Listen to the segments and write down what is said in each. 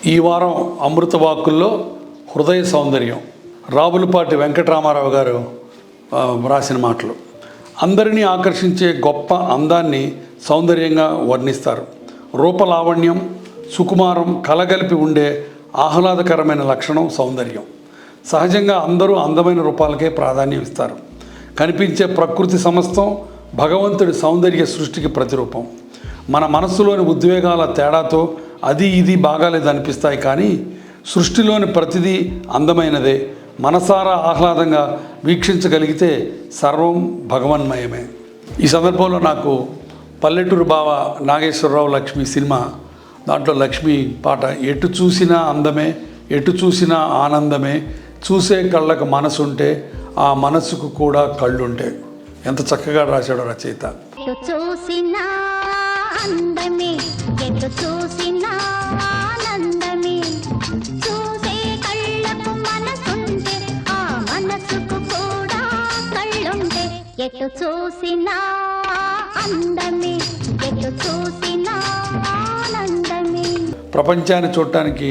ఈ వారం అమృత వాక్కుల్లో హృదయ సౌందర్యం రావులపాటి వెంకటరామారావు గారు రాసిన మాటలు. అందరినీ ఆకర్షించే గొప్ప అందాన్ని సౌందర్యంగా వర్ణిస్తారు. రూపలావణ్యం, సుకుమారం కలగలిపి ఉండే ఆహ్లాదకరమైన లక్షణం సౌందర్యం. సహజంగా అందరూ అందమైన రూపాలకే ప్రాధాన్యం ఇస్తారు. కనిపించే ప్రకృతి సమస్తం భగవంతుడి సౌందర్య సృష్టికి ప్రతిరూపం. మన మనస్సులోని ఉద్వేగాల తేడాతో అది ఇది బాగాలేదు అనిపిస్తాయి, కానీ సృష్టిలోని ప్రతిదీ అందమైనదే. మనసారా ఆహ్లాదంగా వీక్షించగలిగితే సర్వం భగవన్మయమే. ఈ సందర్భంలో నాకు పల్లెటూరు బావ నాగేశ్వరరావు లక్ష్మి సినిమా, దాంట్లో లక్ష్మి పాట, ఎటు చూసినా అందమే, ఎటు చూసినా ఆనందమే, చూసే కళ్ళకు మనసుంటే ఆ మనసుకు కూడా కళ్ళుంటే. ఎంత చక్కగా రాశాడో రచయిత. చూసినా అందమే, ఎటు చూసినా ఆనందమే, చూసే కళ్ళకు మనసుంటే ఆ మనసుకు కూడా కళ్ళుంటే. ఎటు చూసినా అందమే, ఎటు చూసినా ఆనందమే. ప్రపంచాన్ని చూడటానికి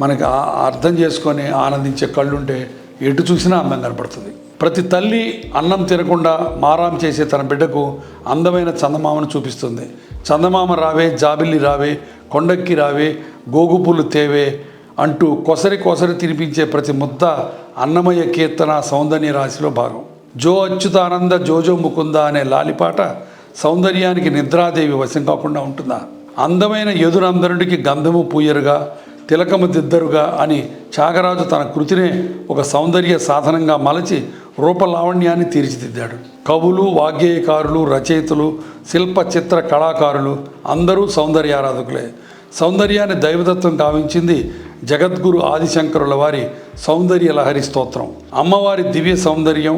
మనకి అర్థం చేసుకొని ఆనందించే కళ్ళుంటే ఎటు చూసినా అందం కనపడుతుంది. ప్రతి తల్లి అన్నం తినకుండా మారాం చేసే తన బిడ్డకు అందమైన చందమామను చూపిస్తుంది. చందమామ రావే, జాబిల్లి రావే, కొండక్కి రావే, గోగుపులు తేవే అంటూ కొసరి కొసరి తినిపించే ప్రతి ముద్ద అన్నమయ్య కీర్తన సౌందర్య రాశిలో భాగం. జో అచ్యుతానంద జోజో ముకుంద అనే లాలిపాట సౌందర్యానికి నిద్రాదేవి వశం కాకుండా ఉంటుందా? అందమైన ఎదురందరుడికి గంధము పూయరుగా, తిలకము దిద్దరుగా అని త్యాగరాజు తన కృతినే ఒక సౌందర్య సాధనంగా మలచి రూపలావణ్యాన్ని తీర్చిదిద్దాడు. కవులు, వాగ్గేయకారులు, రచయితలు, శిల్ప చిత్ర కళాకారులు అందరూ సౌందర్యారాధకులే. సౌందర్యాన్ని దైవదత్వం గావించింది జగద్గురు ఆదిశంకరుల వారి సౌందర్య లహరి స్తోత్రం. అమ్మవారి దివ్య సౌందర్యం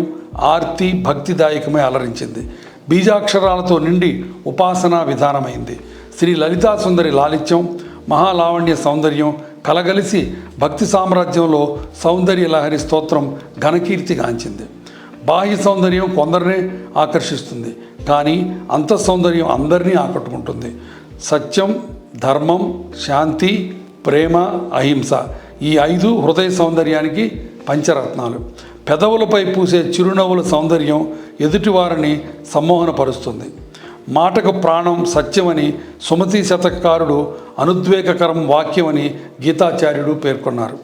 ఆర్తి భక్తిదాయకమై అలరించింది. బీజాక్షరాలతో నిండి ఉపాసనా విధానమైంది. శ్రీ లలితా సుందరి లాలిత్యం, మహాలావణ్య సౌందర్యం కలగలిసి భక్తి సామ్రాజ్యంలో సౌందర్య లహరి స్తోత్రం ఘనకీర్తిగాంచింది. బాహ్య సౌందర్యం కొందరినే ఆకర్షిస్తుంది, కానీ అంతఃసౌందర్యం అందరినీ ఆకట్టుకుంటుంది. సత్యం, ధర్మం, శాంతి, ప్రేమ, అహింస ఈ 5 హృదయ సౌందర్యానికి పంచరత్నాలు. పెదవులపై పూసే చిరునవ్వుల సౌందర్యం ఎదుటివారిని సమ్మోహనపరుస్తుంది. మాటకు ప్రాణం సత్యమని సుమతి శతకారుడు, అనుద్వేగకరం వాక్యమని గీతాచార్యుడు పేర్కొన్నారు.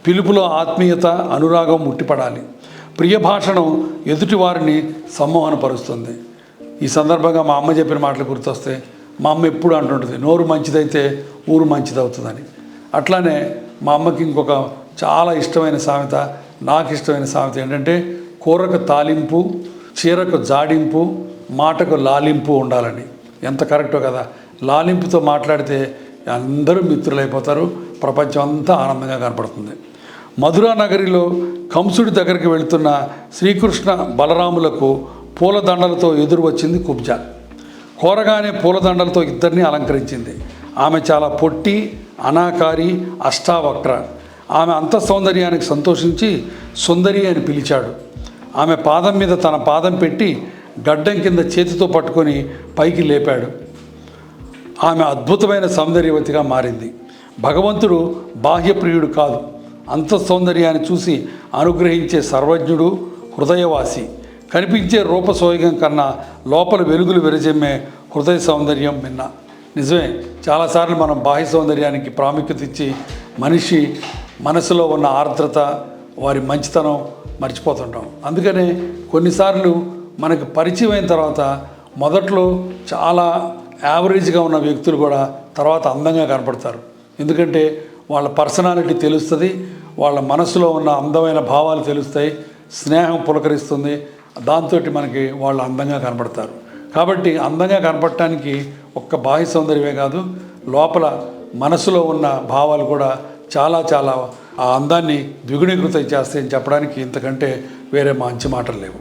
పిలుపులో ఆత్మీయత, అనురాగం ముట్టిపడాలి. ప్రియ భాషణం ఎదుటివారిని సమ్మోహనపరుస్తుంది. ఈ సందర్భంగా మా అమ్మ చెప్పిన మాటలు గుర్తొస్తే, మా అమ్మ ఎప్పుడు అంటుంటుంది, నోరు మంచిదైతే ఊరు మంచిదవుతుందని. అట్లానే మా అమ్మకి ఇంకొక చాలా ఇష్టమైన సామెత, నాకు ఇష్టమైన సామెత ఏంటంటే, కూరకు తాలింపు, చీరకు జాడింపు, మాటకు లాలింపు ఉండాలని. ఎంత కరెక్టో కదా. లాలింపుతో మాట్లాడితే అందరూ మిత్రులైపోతారు, ప్రపంచం అంతా ఆనందంగా కనపడుతుంది. మధురా నగరిలో కంసుడి దగ్గరికి వెళుతున్న శ్రీకృష్ణ బలరాములకు పూలదండలతో ఎదురు వచ్చింది కుబ్జ. కోరగానే పూలదండలతో ఇద్దరిని అలంకరించింది. ఆమె చాలా పొట్టి, అనాకారి, అష్టావక్ర. ఆమె అంతఃసౌందర్యానికి సంతోషించి సుందరి అని పిలిచాడు. ఆమె పాదం మీద తన పాదం పెట్టి గడ్డం కింద చేతితో పట్టుకొని పైకి లేపాడు. ఆమె అద్భుతమైన సౌందర్యవతిగా మారింది. భగవంతుడు బాహ్యప్రియుడు కాదు, అంతఃసౌందర్యాన్ని చూసి అనుగ్రహించే సర్వజ్ఞుడు, హృదయవాసి. కనిపించే రూపసోయగం కన్నా లోపల వెలుగులు విరజెమ్మే హృదయ సౌందర్యం మిన్న. నిజమే, చాలాసార్లు మనం బాహ్య సౌందర్యానికి ప్రాముఖ్యత ఇచ్చి మనిషి మనసులో ఉన్న ఆర్ద్రత, వారి మంచితనం మర్చిపోతుంటాం. అందుకనే కొన్నిసార్లు మనకు పరిచయం అయిన తర్వాత మొదట్లో చాలా యావరేజ్గా ఉన్న వ్యక్తులు కూడా తర్వాత అందంగా కనపడతారు. ఎందుకంటే వాళ్ళ పర్సనాలిటీ తెలుస్తుంది, వాళ్ళ మనసులో ఉన్న అందమైన భావాలు తెలుస్తాయి, స్నేహం పులకరిస్తుంది, దాంతో మనకి వాళ్ళు అందంగా కనపడతారు. కాబట్టి అందంగా కనపడటానికి ఒక్క బాహ్య సౌందర్యమే కాదు, లోపల మనసులో ఉన్న భావాలు కూడా చాలా చాలా ఆ అందాన్ని ద్విగుణీకృతం చేస్తాయని చెప్పడానికి ఇంతకంటే వేరే మంచి మాటలు లేవు.